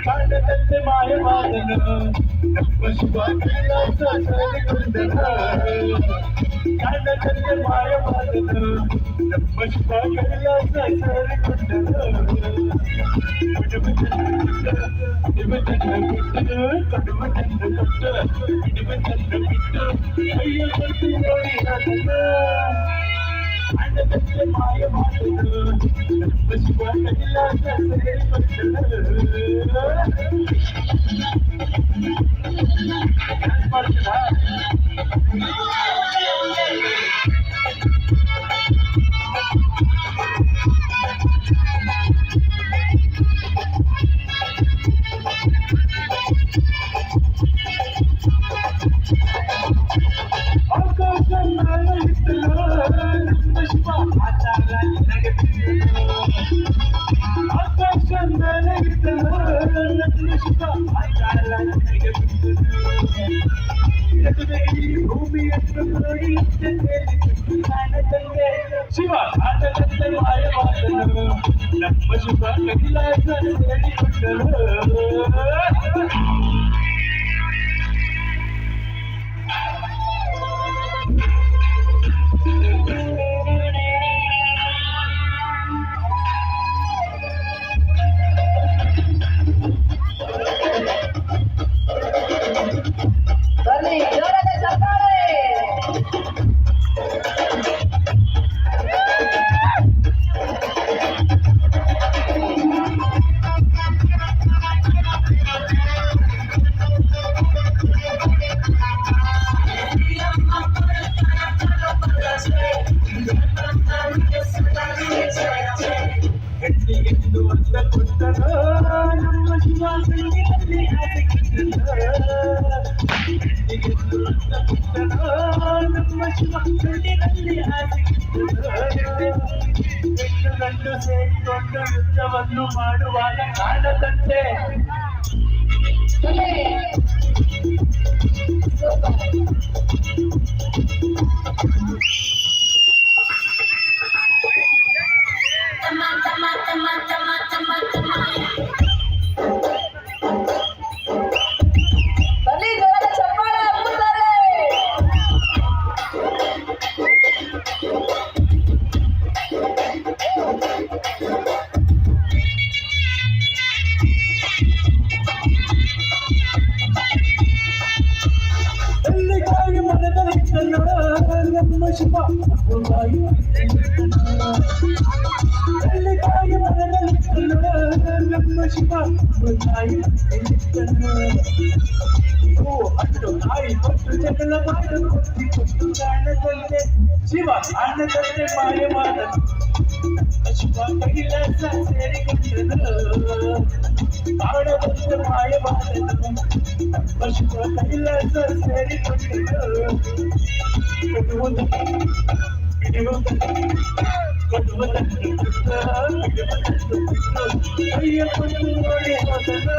ಕಾಣದಂತೆ ಮಾಯವಾದನು ನಮ್ಮ ಶಿವ ಕೈಲಾಸ ಸರಿಗೊಂಡನ ಕಾಣದಂತೆ ಮಾಯವಾದನು ನಮ್ಮ ಶಿವ ಕೈಲಾಸ ಸರಿಗೊಂಡನ ಅಯ್ಯ ಕೊಟ್ಟು ನೋಡಿ ಕಾಣದಂತೆ ಮಾಯವಾದನು ನಮ್ಮ ಶಿವ ಕೈಲಾಸ ಶಿವ ಆನಂದ ಮಾಯವಾದನು ನಮ್ಮ ಶಿವ ಕೈಲಾಸ ಗಟ್ಟಿಗೆಂದು ಅಂದ ಕೊಟ್ಟನ ನಮ್ಮ ಶಿವ ಕಣ್ಣಿನಲ್ಲಿ ಆಸೆಗಿಟ್ಟನ ಗಟ್ಟಿಗೆಂದು ಅಂದ ಕೊಟ್ಟನ ನಮ್ಮ ಶಿವ ಕಣ್ಣಿನಲ್ಲಿ ಆಸೆಗಿಟ್ಟನ ಹೆಣ್ಣು ಗಂಡು ಸೇರಿಕೊಂಡು ಯುದ್ಧವನ್ನು ಮಾಡುವಾಗ ಕಾಣದಂತೆ ನಮ್ಮ ಶಿವ ಎಲ್ಲಿಗಾಗಿ ಮನದಲ್ಲಿಟ್ಟನ ನಮ್ಮ ಶಿವ ಹಣ್ಣು ಕಾಯಿ ಕೊಟ್ಟು ಜಗಳ ಮಾಡಿಕೊಟ್ಟು ಕಾಣದಂತೆ ಶಿವ ಕಾಣದಂತೆ ಮಾಯವಾದನು ಶಿವ ಕೈಲಾಸ ಸೇರಿಕೊಂಡನು ಕಾಣದಂತೆ ಮಾಯವಾದನು ಶಿವ ಕೈಲಾಸ ಸೇರಿಕೊಂಡನು ಅಯ್ಯ ಕೊಟ್ಟು ನೋಡಿ ಅದನ್ನು